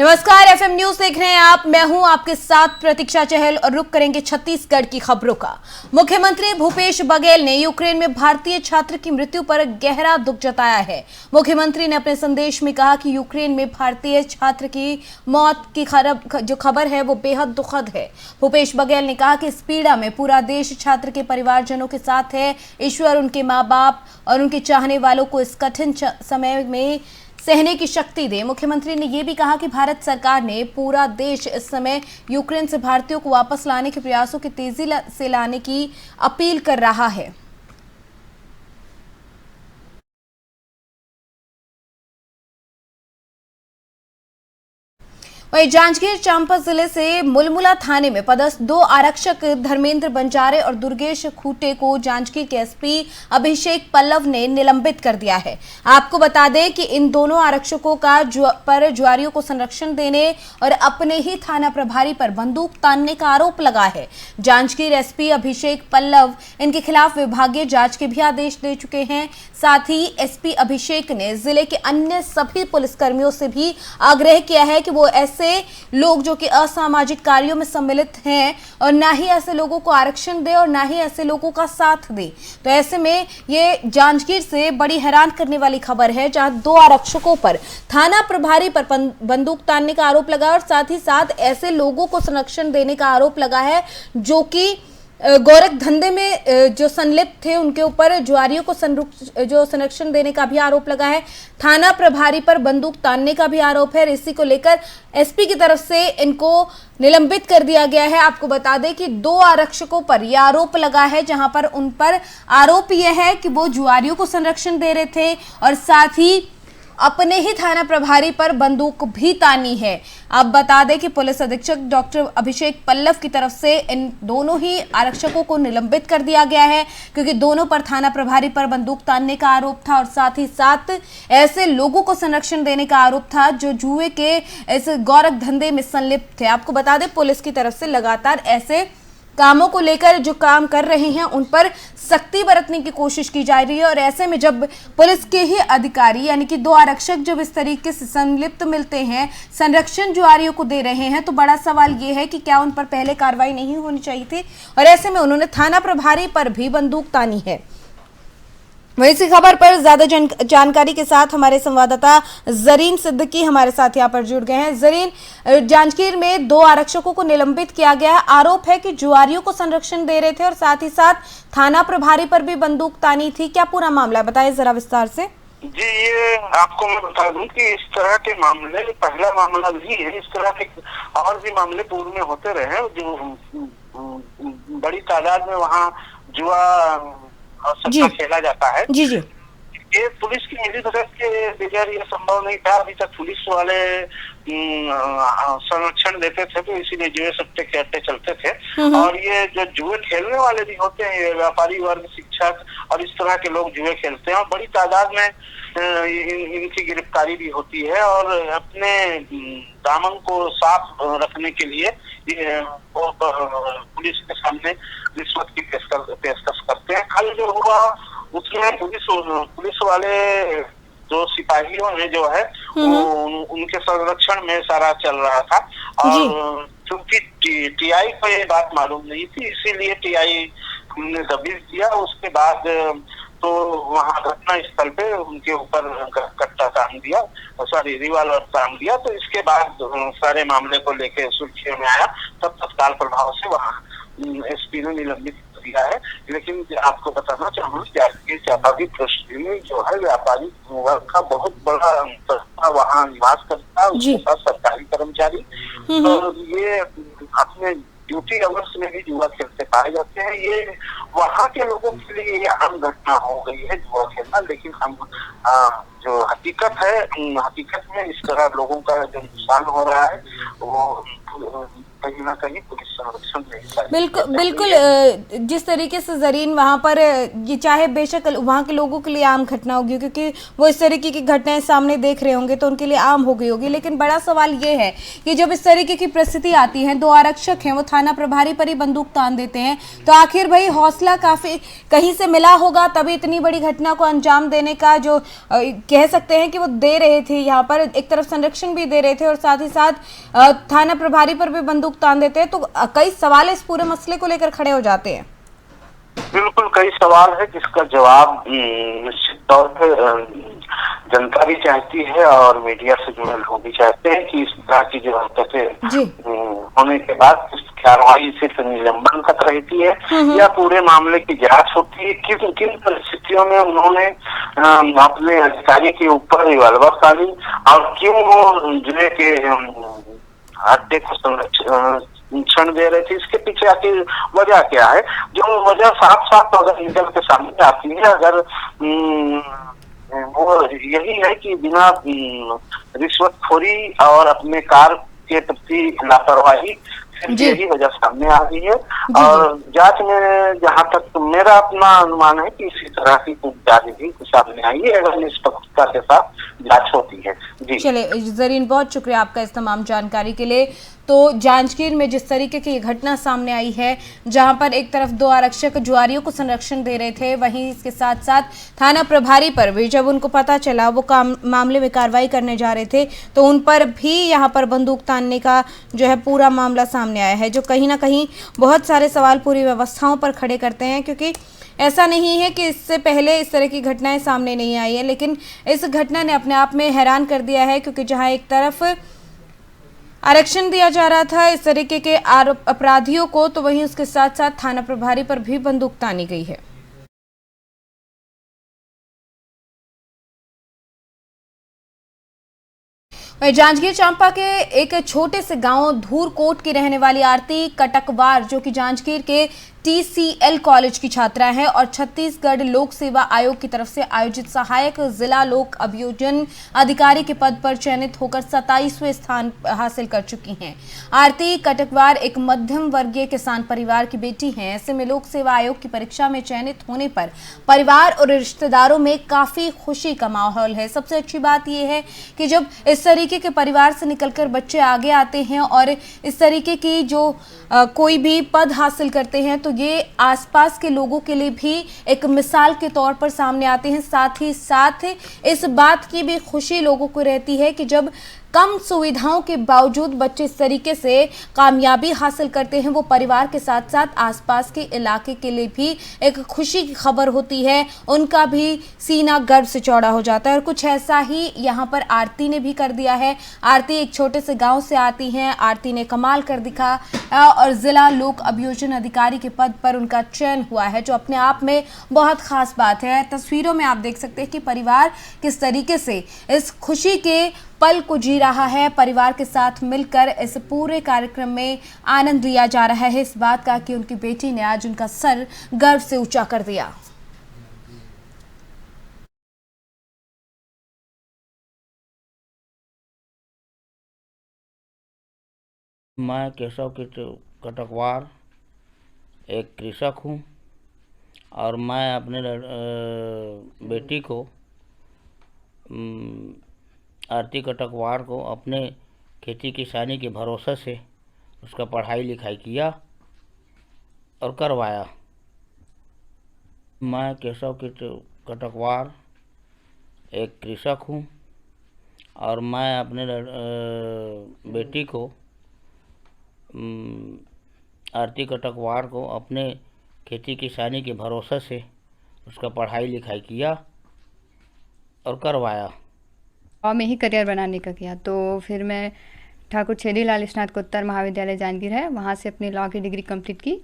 नमस्कार, FM news देख रहे हैं आप। मैं हूं आपके साथ प्रतीक्षा चहल और रुक करेंगे छत्तीसगढ़ की खबरों का। मुख्यमंत्री भूपेश बघेल ने यूक्रेन में भारतीय छात्र की मृत्यु पर गहरा दुख जताया है। मुख्यमंत्री ने अपने संदेश में कहा कि यूक्रेन में भारतीय छात्र की मौत की जो खबर है वो बेहद दुखद है। भूपेश बघेल ने कहा कि इस पीड़ा में पूरा देश छात्र के परिवारजनों के साथ है। ईश्वर उनके माँ बाप और उनके चाहने वालों को इस कठिन समय में सहने की शक्ति दे। मुख्यमंत्री ने यह भी कहा कि भारत सरकार ने पूरा देश इस समय यूक्रेन से भारतीयों को वापस लाने के प्रयासों की तेजी से लाने की अपील कर रहा है। वहीं जांजगीर चांपा जिले से मुलमुला थाने में पदस्थ 2 आरक्षक धर्मेंद्र बंजारे और दुर्गेश खूटे को जांजगीर के एसपी अभिषेक पल्लव ने निलंबित कर दिया है। आपको बता दें कि इन दोनों आरक्षकों का पर जुआरियों को संरक्षण देने और अपने ही थाना प्रभारी पर बंदूक तानने का आरोप लगा है। जांजगीर एसपी अभिषेक पल्लव इनके खिलाफ विभागीय जांच के भी आदेश दे चुके हैं। साथ ही एसपी अभिषेक ने जिले के अन्य सभी पुलिसकर्मियों से भी आग्रह किया है कि वो ऐसे लोग जो कि असामाजिक कार्यों में सम्मिलित हैं और ना ही ऐसे लोगों को आरक्षण दे और ना ही ऐसे लोगों का साथ दे। तो ऐसे में ये जांजगीर से बड़ी हैरान करने वाली खबर है, जहां 2 आरक्षकों पर थाना प्रभारी पर बंदूक तानने का आरोप लगा और साथ ही साथ ऐसे लोगों को संरक्षण देने का आरोप लगा है जो कि गोरख धंधे में जो संलिप्त थे। उनके ऊपर जुआरियों को जो संरक्षण देने का भी आरोप लगा है। थाना प्रभारी पर बंदूक तानने का भी आरोप है। इसी को लेकर एसपी की तरफ से इनको निलंबित कर दिया गया है। आपको बता दें कि 2 आरक्षकों पर यह आरोप लगा है, जहां पर उन पर आरोप यह है कि वो जुआरियों को संरक्षण दे रहे थे और साथ ही अपने ही थाना प्रभारी पर बंदूक भी तानी है। अब बता दें कि पुलिस अधीक्षक डॉक्टर अभिषेक पल्लव की तरफ से इन दोनों ही आरक्षकों को निलंबित कर दिया गया है, क्योंकि दोनों पर थाना प्रभारी पर बंदूक तानने का आरोप था और साथ ही साथ ऐसे लोगों को संरक्षण देने का आरोप था जो जुए के इस गोरख धंधे में संलिप्त थे। आपको बता दें पुलिस की तरफ से लगातार ऐसे कामों को लेकर जो काम कर रहे हैं उन पर सख्ती बरतने की कोशिश की जा रही है। और ऐसे में जब पुलिस के ही अधिकारी यानी कि 2 आरक्षक जब इस तरीके से संलिप्त मिलते हैं, संरक्षण जुआरियों को दे रहे हैं, तो बड़ा सवाल ये है कि क्या उन पर पहले कार्रवाई नहीं होनी चाहिए थी। और ऐसे में उन्होंने थाना प्रभारी पर भी बंदूक तानी है। वहीं इसी खबर पर ज्यादा जानकारी के साथ हमारे संवाददाता जरीन सिद्दीकी हमारे साथ यहाँ पर जुड़ गए हैं। जरीन, जांजगीर में 2 आरक्षकों को निलंबित किया गया है। आरोप है कि जुआरियों को संरक्षण दे रहे थे और साथ ही साथ थाना प्रभारी पर भी बंदूक तानी थी। क्या पूरा मामला बताइए जरा विस्तार से। जी, ये आपको मैं बता दूं कि इस तरह के मामले पहला मामला नहीं है। इस तरह के और भी मामले पूर्व में होते रहे जो बड़ी तादाद में वहाँ जुआ और सट्टा खेला जाता है। जी जी, ये पुलिस की मिलीभगत के बगैर ये संभव नहीं था। अभी तक पुलिस वाले संरक्षण देते थे, तो इसीलिए जुए सट्टे खेलते चलते थे। और ये जो जुए खेलने वाले भी होते हैं, ये व्यापारी वर्ग, शिक्षक और इस तरह के लोग जुए खेलते हैं और बड़ी तादाद में इनकी गिरफ्तारी भी होती है। और अपने दामन को साफ रखने के लिए वो पुलिस के सामने रिश्वत की पेशकश करते हैं। कल जो हुआ उसमें पुलिस वाले जो सिपाहियों में जो है उनके संरक्षण में सारा चल रहा था। और क्योंकि टीआई को ये बात मालूम नहीं थी, इसीलिए टीआई ने दबिश दिया। उसके बाद तो वहाँ घटना स्थल पे उनके ऊपर कट्टा तान दिया, सॉरी रिवाल्वर तान दिया। तो इसके बाद सारे मामले को लेके सुर्खियों में आया, तब तत्काल प्रभाव से वहाँ एसपी ने निलंबित दिया है। लेकिन आपको बताना चाहूँगा जांजगीर चांपा की पृष्ठभूमि में जो है व्यापारी वर्ग का बहुत बड़ा वहाँ निवास करता है, उसके साथ सरकारी कर्मचारी, और ये अपने ड्यूटी अवर्स में भी जुआ खेलते पाए जाते हैं। ये वहाँ के लोगों के लिए ये आम घटना हो गई है जुआ खेलना। लेकिन हम जो हकीकत है, हकीकत में इस तरह लोगों का जो नुकसान हो रहा है वो कहीं ना कहीं पुलिस संरक्षण नहीं पाई। बिल्कुल बिल्कुल। जिस तरीके से जरीन वहाँ पर ये चाहे बेशक वहाँ के लोगों के लिए आम घटना होगी, क्योंकि वो इस तरीके की घटनाएं सामने देख रहे होंगे तो उनके लिए आम हो गई होगी, लेकिन बड़ा सवाल ये है कि जब इस तरीके की परिस्थिति आती है, 2 आरक्षक हैं वो थाना प्रभारी पर ही बंदूक तान देते हैं, तो आखिर भाई हौसला काफी कहीं से मिला होगा तभी इतनी बड़ी घटना को अंजाम देने का, जो कह सकते हैं कि वो दे रहे थे, यहाँ पर एक तरफ संरक्षण भी दे रहे थे और साथ ही साथ थाना प्रभारी पर भी बंदूक तान देते हैं, तो कई सवाल इस पूरे मसले को लेकर खड़े हो जाते हैं। बिल्कुल कई सवाल है जिसका जवाब निश्चित तौर पर जनता भी चाहती है और मीडिया से जुड़े लोग भी चाहते हैं कि इस तरह की जो हरकतें होने के बाद कार्रवाई सिर्फ निलंबन तक रहती है या पूरे मामले की जांच होती है, किन किन परिस्थितियों में उन्होंने अपने अधिकारी के ऊपर रिवाल्वर तानी और क्यों वो जिले के हत्या को संरक्षण दे रहे थे, इसके पीछे आखिर वजह क्या है। जो वजह साफ साफ अगर निकल के सामने आती है, अगर वो यही है कि बिना रिश्वतखोरी और अपने कार्य के प्रति लापरवाही, यही वजह सामने आ रही है। और जांच में जहां तक मेरा अपना अनुमान है कि इसी तरह की कुछ जांच भी सामने आई है अगर निष्पक्षता के साथ जांच होती है। जी चलिए जरीन, बहुत शुक्रिया आपका इस तमाम जानकारी के लिए। तो जांजगीर में जिस तरीके की घटना सामने आई है, जहां पर एक तरफ 2 आरक्षक जुआरियों को संरक्षण दे रहे थे, वहीं इसके साथ साथ थाना प्रभारी पर भी जब उनको पता चला वो मामले में कार्रवाई करने जा रहे थे तो उन पर भी यहां पर बंदूक तानने का जो है पूरा मामला सामने आया है, जो कहीं ना कहीं बहुत सारे सवाल पूरी व्यवस्थाओं पर खड़े करते हैं। क्योंकि ऐसा नहीं है कि इससे पहले इस तरह की घटनाएं सामने नहीं आई है, लेकिन इस घटना ने अपने आप में हैरान कर दिया है। क्योंकि जहां एक तरफ आरक्षण दिया जा रहा था इस तरीके के अपराधियों को, तो वहीं उसके साथ साथ थाना प्रभारी पर भी बंदूक तानी गई है। जांजगीर चांपा के एक छोटे से गांव धूरकोट की रहने वाली आरती कटकवार, जो कि जांजगीर के TCL कॉलेज की छात्रा है और छत्तीसगढ़ लोक सेवा आयोग की तरफ से आयोजित सहायक जिला लोक अभियोजन अधिकारी के पद पर चयनित होकर 27वें स्थान हासिल कर चुकी हैं। आरती कटकवार एक मध्यम वर्गीय किसान परिवार की बेटी हैं। ऐसे में लोक सेवा आयोग की परीक्षा में चयनित होने पर परिवार और रिश्तेदारों में काफी खुशी का माहौल है। सबसे अच्छी बात यह है कि जब इस तरीके के परिवार से निकलकर बच्चे आगे आते हैं और इस तरीके की जो कोई भी पद हासिल करते हैं, तो ये आसपास के लोगों के लिए भी एक मिसाल के तौर पर सामने आते हैं। साथ ही साथ इस बात की भी खुशी लोगों को रहती है कि जब कम सुविधाओं के बावजूद बच्चे इस तरीके से कामयाबी हासिल करते हैं, वो परिवार के साथ साथ आसपास के इलाके के लिए भी एक खुशी की खबर होती है। उनका भी सीना गर्व से चौड़ा हो जाता है और कुछ ऐसा ही यहाँ पर आरती ने भी कर दिया है। आरती एक छोटे से गांव से आती हैं। आरती ने कमाल कर दिखा और जिला लोक अभियोजन अधिकारी के पद पर उनका चयन हुआ है, जो अपने आप में बहुत खास बात है। तस्वीरों में आप देख सकते हैं कि परिवार किस तरीके से इस खुशी के पल को जी रहा है। परिवार के साथ मिलकर इस पूरे कार्यक्रम में आनंद लिया जा रहा है इस बात का कि उनकी बेटी ने आज उनका सर गर्व से ऊंचा कर दिया। मैं केशव कटकवार एक कृषक हूँ और मैं अपने बेटी को आरती कटकवार को अपने खेती किसानी के भरोसे से उसका पढ़ाई लिखाई किया और करवाया। मैं केशव कटकवार एक कृषक हूँ और मैं अपने बेटी को आरती कटकवार को अपने खेती किसानी के भरोसे से उसका पढ़ाई लिखाई किया और करवाया। लॉ में ही करियर बनाने का किया, तो फिर मैं ठाकुर छेदीलाल स्नातकोत्तर महाविद्यालय जांजगीर है, वहाँ से अपनी लॉ की डिग्री कंप्लीट की।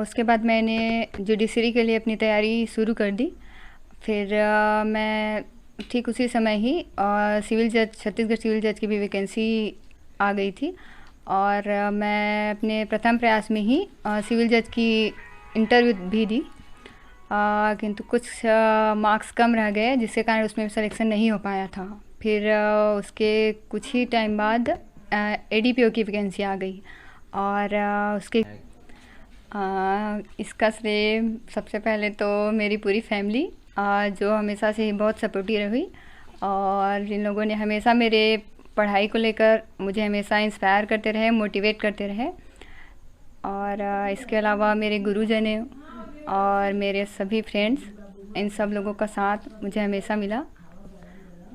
उसके बाद मैंने जुडिशरी के लिए अपनी तैयारी शुरू कर दी। फिर मैं ठीक उसी समय ही सिविल जज, छत्तीसगढ़ सिविल जज की भी वैकेंसी आ गई थी और मैं अपने प्रथम प्रयास में ही सिविल जज की इंटरव्यू भी दी, किंतु कुछ मार्क्स कम रह गए जिसके कारण उसमें सिलेक्शन नहीं हो पाया था। फिर उसके कुछ ही टाइम बाद एडीपीओ की वैकेंसी आ गई और उसके इसका श्रेय सबसे पहले तो मेरी पूरी फैमिली जो हमेशा से ही बहुत सपोर्टिव रही और जिन लोगों ने हमेशा मेरे पढ़ाई को लेकर मुझे हमेशा इंस्पायर करते रहे, मोटिवेट करते रहे। और इसके अलावा मेरे गुरुजन और मेरे सभी फ्रेंड्स, इन सब लोगों का साथ मुझे हमेशा मिला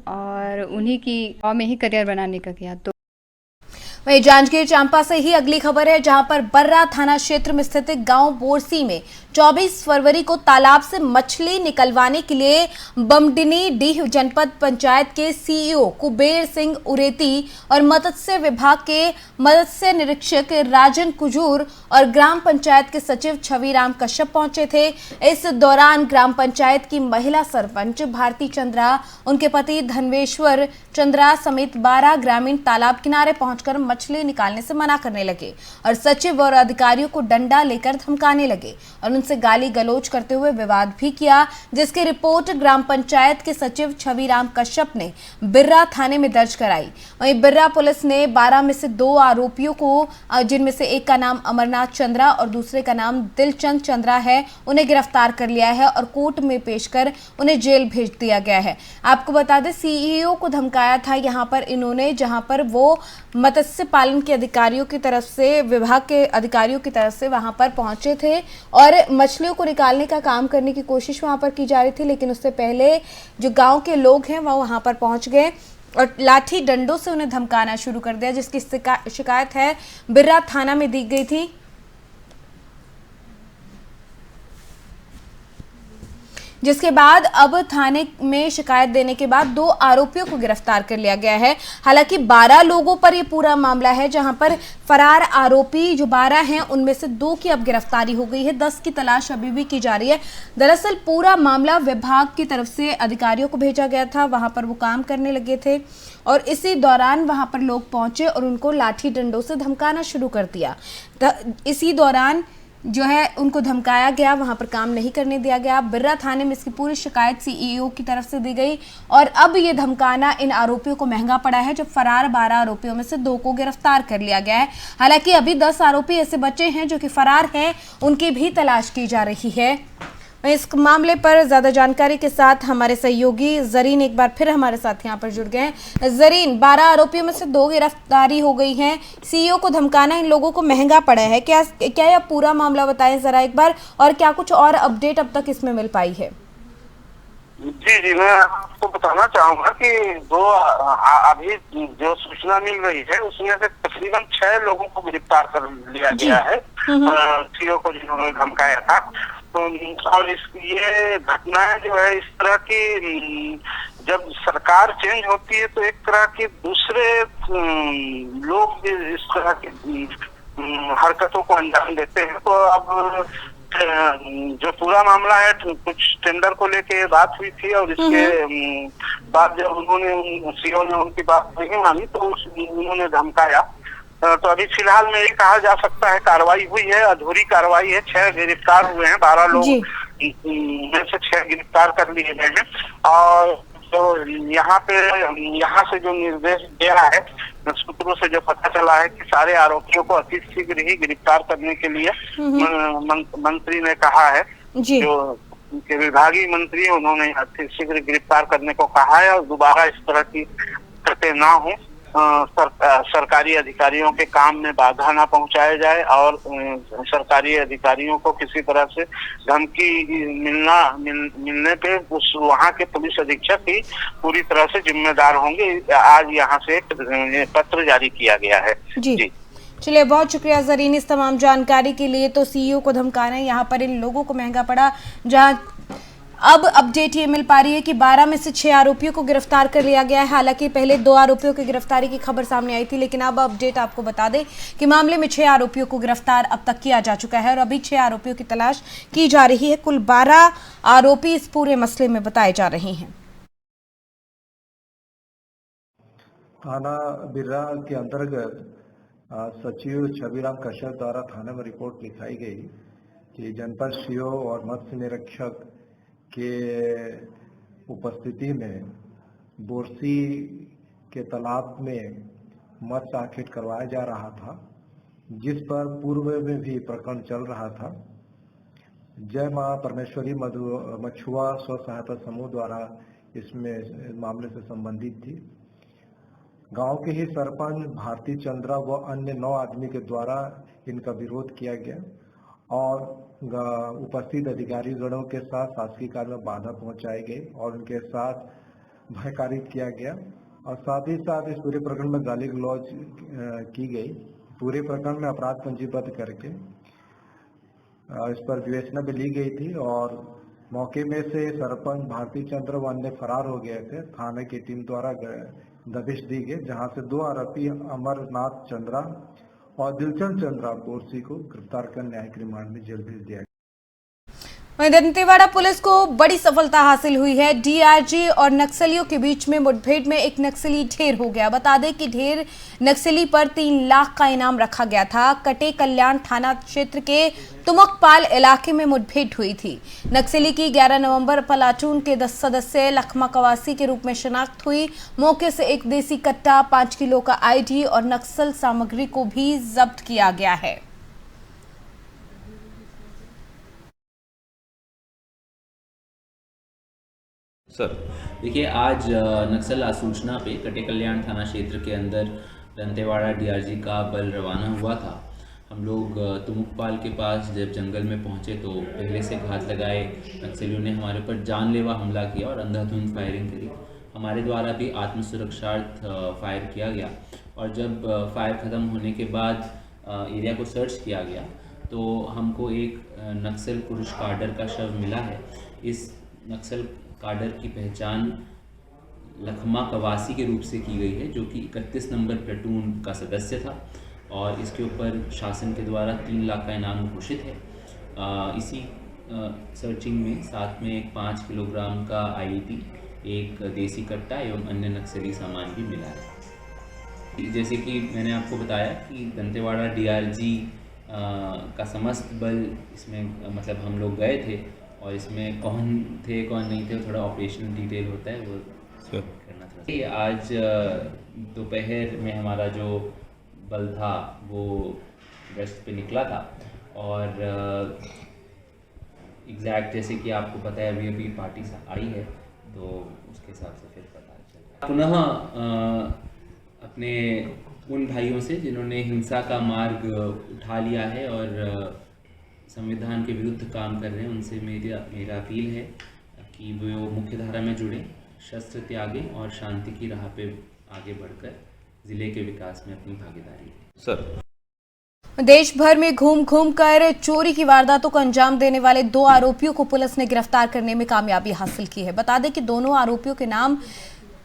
और उन्हीं की में ही करियर बनाने का किया। तो वहीं जांजगीर चांपा से ही अगली खबर है, जहां पर बर्रा थाना क्षेत्र में स्थित गांव बोरसी में 24 फरवरी को तालाब से मछली निकलवाने के लिए बमडिनी डीह जनपद पंचायत के सीईओ कुबेर सिंह उरेती और मत्स्य विभाग के मत्स्य निरीक्षक राजन कुजूर और ग्राम पंचायत के सचिव छविराम कश्यप पहुंचे थे। इस दौरान ग्राम पंचायत की महिला सरपंच भारती चंद्रा, उनके पति धनवेश्वर चंद्रा समेत 12 ग्रामीण तालाब किनारे पहुंचकर मछली निकालने से मना करने लगे और सचिव और अधिकारियों को डंडा लेकर धमकाने लगे और उनसे गाली गलौज करते हुए विवाद भी किया, जिसकी रिपोर्ट ग्राम पंचायत के सचिव छविराम कश्यप ने बिर्रा थाने में दर्ज कराई। वहीं बिर्रा पुलिस ने 12 में से 2 आरोपियों को, जिनमें से एक का नाम अमरनाथ चंद्रा और दूसरे का नाम दिलचंद चंद्रा है, उन्हें गिरफ्तार कर लिया है और कोर्ट में पेश कर उन्हें जेल भेज दिया गया है। आपको बता दें, सीईओ को धमकाया था यहाँ पर इन्होंने, जहां पर वो मत्स्य पालन के अधिकारियों की तरफ से, विभाग के अधिकारियों की तरफ से वहां पर पहुंचे थे और मछलियों को निकालने का काम करने की कोशिश वहां पर की जा रही थी। लेकिन उससे पहले जो गांव के लोग हैं वह वहां पर पहुंच गए और लाठी डंडों से उन्हें धमकाना शुरू कर दिया, जिसकी शिकायत है बिर्रा थाना में दी गई थी। जिसके बाद अब थाने में शिकायत देने के बाद 2 आरोपियों को गिरफ्तार कर लिया गया है। हालांकि 12 लोगों पर यह पूरा मामला है, जहां पर फरार आरोपी जो 12 हैं उनमें से 2 की अब गिरफ्तारी हो गई है, 10 की तलाश अभी भी की जा रही है। दरअसल पूरा मामला विभाग की तरफ से अधिकारियों को भेजा गया था, वहां पर वो काम करने लगे थे और इसी दौरान वहां पर लोग पहुंचे और उनको लाठी डंडों से धमकाना शुरू कर दिया। इसी दौरान जो है उनको धमकाया गया, वहां पर काम नहीं करने दिया गया। बिर्रा थाने में इसकी पूरी शिकायत सीईओ की तरफ से दी गई और अब ये धमकाना इन आरोपियों को महंगा पड़ा है, जब फरार 12 आरोपियों में से 2 को गिरफ्तार कर लिया गया है। हालांकि अभी 10 आरोपी ऐसे बचे हैं जो कि फरार हैं, उनकी भी तलाश की जा रही है। इस मामले पर ज्यादा जानकारी के साथ हमारे सहयोगी जरीन एक बार फिर हमारे साथ यहाँ पर जुड़ गए हैं। जरीन, 12 आरोपियों में से 2 गिरफ्तारी हो गई हैं, सीईओ को धमकाना इन लोगों को महंगा पड़ा है। क्या यह पूरा मामला बताएं जरा एक बार, और क्या कुछ और अपडेट अब तक इसमें मिल पाई है? जी, मैं आपको बताना चाहूंगा कि अभी जो सूचना मिल रही है उसमें से तकरीबन 6 लोगों को गिरफ्तार कर लिया गया है, सीईओ को जिन्होंने धमकाया था। तो और ये घटनाएं जो है इस तरह की, जब सरकार चेंज होती है तो एक तरह के दूसरे लोग भी इस तरह की हरकतों को अंजाम देते हैं। तो अब जो पूरा मामला है, कुछ टेंडर को लेके बात हुई थी और इसके बाद जब उन्होंने सीईओ ने उनकी बात नहीं मानी तो उन्होंने धमकाया। तो अभी फिलहाल में ये कहा जा सकता है कार्रवाई हुई है, अधूरी कार्रवाई है। 6 गिरफ्तार हुए हैं, 12 लोग में से 6 गिरफ्तार कर लिए गए हैं। और तो यहाँ से जो निर्देश दिया है, सूत्रों से जो पता चला है कि सारे आरोपियों को अति शीघ्र ही गिरफ्तार करने के लिए मंत्री ने कहा है, जो उनके विभागीय मंत्री है, उन्होंने अति शीघ्र गिरफ्तार करने को कहा है और दोबारा इस तरह की घटनाएं ना हो, सरकारी अधिकारियों के काम में बाधा ना पहुंचाया जाए और सरकारी अधिकारियों को किसी तरह से धमकी मिलने पे उस वहां के पुलिस अधीक्षक ही पूरी तरह से जिम्मेदार होंगे। आज यहाँ से एक पत्र जारी किया गया है। जी चलिए, बहुत शुक्रिया जरीन इस तमाम जानकारी के लिए। तो सीईओ को धमकाना यहाँ पर इन लोगों को महंगा पड़ा, जहाँ अब अपडेट ये मिल पा रही है कि 12 में से 6 आरोपियों को गिरफ्तार कर लिया गया है। हालांकि पहले 2 आरोपियों की गिरफ्तारी की खबर सामने आई थी, लेकिन अब अपडेट आपको बता दें कि मामले में 6 आरोपियों को गिरफ्तार अब तक किया जा चुका है और अभी 6 आरोपियों की तलाश की जा रही है। कुल 12 आरोपी इस पूरे मसले में बताए जा रहे हैं। थाना बिर्रा के अंतर्गत सचिव छविराम कश्यप द्वारा थाने में रिपोर्ट लिखाई गई कि जनपद सीईओ और मत्स्य निरीक्षक के उपस्थिति में बोरसी के तालाब में मत्स्य आखेट करवाया जा रहा था, जिस पर पूर्व में भी प्रकरण चल रहा था। जय मां परमेश्वरी मछुआ स्व सहायता समूह द्वारा इसमें मामले से संबंधित थी। गांव के ही सरपंच भारती चंद्रा व अन्य 9 आदमी के द्वारा इनका विरोध किया गया और उपस्थित अधिकारी गणों के साथ शासकीय कार्य में बाधा पहुंचाई गई और उनके साथ भय कारित किया गया और साथ ही साथ इस पूरे प्रकरण में गाली गलौज की गई। पूरे प्रकरण में अपराध पंजीबद्ध करके इस पर विवेचना भी ली गई थी और मौके में से सरपंच भारती चंद्र व अन्य फरार हो गए थे। थाने की टीम द्वारा दबिश दी गई, जहां से 2 आरोपी अमरनाथ चंद्रा और दिलचंद चंद्रा बोरसी को गिरफ्तार कर न्यायिक रिमांड में जेल भेज दिया गया। वहीं दंतेवाड़ा पुलिस को बड़ी सफलता हासिल हुई है। डीआरजी और नक्सलियों के बीच में मुठभेड़ में एक नक्सली ढेर हो गया। बता दें कि ढेर नक्सली पर 3 लाख का इनाम रखा गया था। कटे कल्याण थाना क्षेत्र के तुमकपाल इलाके में मुठभेड़ हुई थी। नक्सली की 11 नवंबर प्लाटून के 10 सदस्य लखमा कवासी के रूप में शिनाख्त हुई। मौके से एक देसी कट्टा, 5 किलो का आईडी और नक्सल सामग्री को भी जब्त किया गया है। सर देखिए, आज नक्सल आसूचना पे कटे कल्याण थाना क्षेत्र के अंदर दंतेवाड़ा डीआरजी का बल रवाना हुआ था। हम लोग तुमुकपाल के पास जब जंगल में पहुंचे तो पहले से घात लगाए नक्सलियों ने हमारे ऊपर जानलेवा हमला किया और अंधाधुंध फायरिंग करी। हमारे द्वारा भी आत्मसुरक्षार्थ फायर किया गया और जब फायर ख़त्म होने के बाद एरिया को सर्च किया गया तो हमको एक नक्सल पुरुष काडर का शव मिला है। इस नक्सल काडर की पहचान लखमा कवासी के रूप से की गई है, जो कि 31 नंबर प्लेटून का सदस्य था और इसके ऊपर शासन के द्वारा 3 लाख का इनाम घोषित है। इसी सर्चिंग में साथ में एक 5 किलोग्राम का आईडी, एक देसी कट्टा एवं अन्य नक्सली सामान भी मिला है। जैसे कि मैंने आपको बताया कि दंतेवाड़ा डीआरजी का समस्त बल इसमें मतलब हम लोग गए थे और इसमें कौन थे कौन नहीं थे थोड़ा ऑपरेशनल डिटेल होता है वो करना था। आज दोपहर में हमारा जो बल था वो गश्त पे निकला था और एग्जैक्ट जैसे कि आपको पता है अभी पार्टी आई है तो उसके हिसाब से फिर पता चला। पुनः अपने उन भाइयों से जिन्होंने हिंसा का मार्ग उठा लिया है और संविधान के विरुद्ध काम कर रहे हैं, उनसे मेरा अपील है कि वो मुख्य धारा में जुड़े, शस्त्र त्यागें और शांति की राह पे आगे बढ़कर जिले के विकास में अपनी भागीदारी दें। सर, देश भर में घूम घूम कर चोरी की वारदातों को अंजाम देने वाले 2 आरोपियों को पुलिस ने गिरफ्तार करने में कामयाबी हासिल की है। बता दें कि दोनों आरोपियों के नाम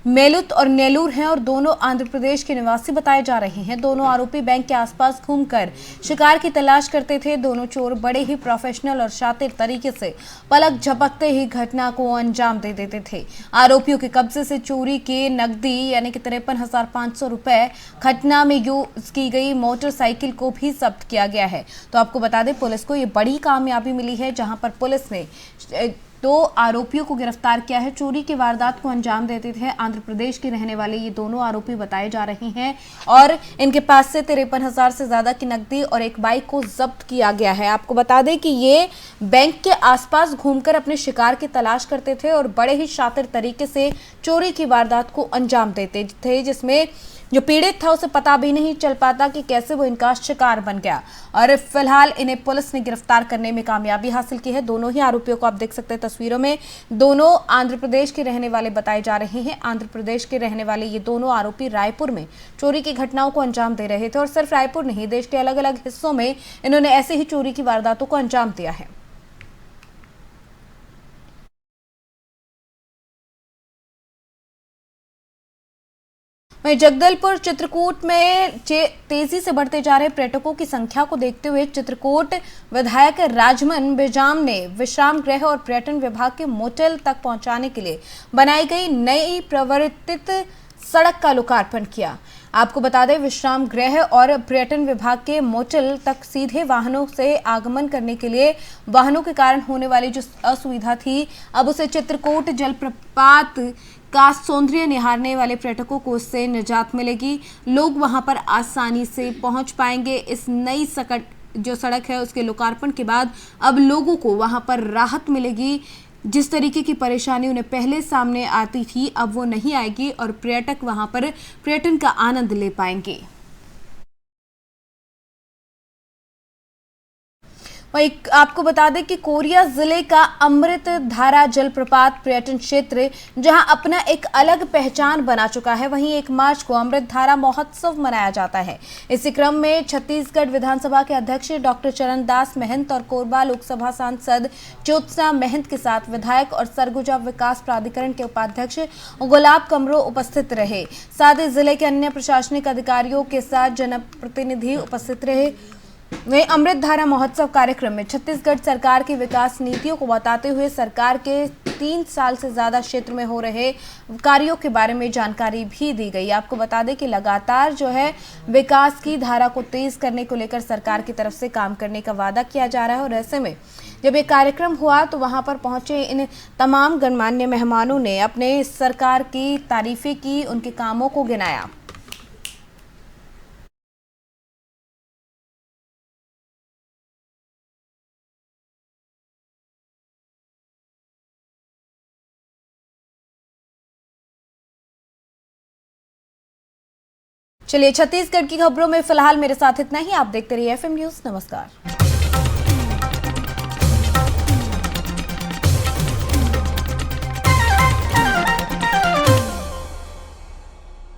मेलुत और नेलूर हैं और दोनों आंध्र प्रदेश के निवासी बताए जा रहे हैं। दोनों आरोपी बैंक के आसपास घूमकर शिकार की तलाश करते थे। दोनों चोर बड़े ही प्रोफेशनल और शातिर तरीके से पलक झपकते ही घटना को अंजाम दे देते थे। आरोपियों के कब्जे से चोरी के नकदी यानी कि 53,500 रुपए, घटना में यूज की गई मोटरसाइकिल को भी जब्त किया गया है। तो आपको बता दें पुलिस को ये बड़ी कामयाबी मिली है, जहां पर पुलिस ने 2 आरोपियों को गिरफ्तार किया है। चोरी की वारदात को अंजाम देते थे। आंध्र प्रदेश के रहने वाले ये दोनों आरोपी बताए जा रहे हैं और इनके पास से 53,000 से ज्यादा की नकदी और एक बाइक को जब्त किया गया है। आपको बता दें कि ये बैंक के आसपास घूमकर अपने शिकार की तलाश करते थे और बड़े ही शातिर तरीके से चोरी की वारदात को अंजाम देते थे, जिसमें जो पीड़ित था उसे पता भी नहीं चल पाता कि कैसे वो इनका शिकार बन गया। और फिलहाल इन्हें पुलिस ने गिरफ्तार करने में कामयाबी हासिल की है। दोनों ही आरोपियों को आप देख सकते हैं तस्वीरों में, दोनों आंध्र प्रदेश के रहने वाले बताए जा रहे हैं। आंध्र प्रदेश के रहने वाले ये दोनों आरोपी रायपुर में चोरी की घटनाओं को अंजाम दे रहे थे और सिर्फ रायपुर नहीं, देश के अलग अलग हिस्सों में इन्होंने ऐसे ही चोरी की वारदातों को अंजाम दिया है। वहीं जगदलपुर चित्रकूट में तेजी से बढ़ते जा रहे पर्यटकों की संख्या को देखते हुए चित्रकूट विधायक राजमन बेजाम ने विश्राम गृह और पर्यटन विभाग के मोटेल तक पहुंचाने के लिए बनाई गई नई प्रवर्तित सड़क का लोकार्पण किया। आपको बता दें, विश्राम गृह और पर्यटन विभाग के मोचल तक सीधे वाहनों से आगमन करने के लिए वाहनों के कारण होने वाली जो असुविधा थी, अब उसे चित्रकूट जलप्रपात का सौंदर्य निहारने वाले पर्यटकों को इससे निजात मिलेगी। लोग वहां पर आसानी से पहुंच पाएंगे। इस नई सड़क है उसके लोकार्पण के बाद अब लोगों को वहां पर राहत मिलेगी। जिस तरीके की परेशानी उन्हें पहले सामने आती थी, अब वो नहीं आएगी और पर्यटक वहां पर पर्यटन का आनंद ले पाएंगे। वहीं आपको बता दें कि कोरिया जिले का अमृत धारा जलप्रपात पर्यटन क्षेत्र जहां अपना एक अलग पहचान बना चुका है, वहीं 1 मार्च को अमृत धारा महोत्सव मनाया जाता है। इसी क्रम में छत्तीसगढ़ विधानसभा के अध्यक्ष डॉक्टर चरणदास महंत और कोरबा लोकसभा सांसद ज्योत्सना महंत के साथ विधायक और सरगुजा विकास प्राधिकरण के उपाध्यक्ष गुलाब कमरो उपस्थित रहे। साथ ही जिले के अन्य प्रशासनिक अधिकारियों के साथ जनप्रतिनिधि उपस्थित रहे। वहीं अमृत धारा महोत्सव कार्यक्रम में छत्तीसगढ़ सरकार की विकास नीतियों को बताते हुए सरकार के 3 साल से ज्यादा क्षेत्र में हो रहे कार्यों के बारे में जानकारी भी दी गई। आपको बता दें कि लगातार जो है विकास की धारा को तेज करने को लेकर सरकार की तरफ से काम करने का वादा किया जा रहा है और ऐसे में जब ये कार्यक्रम हुआ तो वहां पर पहुंचे इन तमाम गणमान्य मेहमानों ने अपने सरकार की तारीफें की, उनके कामों को गिनाया। चलिए, छत्तीसगढ़ की खबरों में फिलहाल मेरे साथ इतना ही। आप देखते रहिए FM न्यूज़। नमस्कार।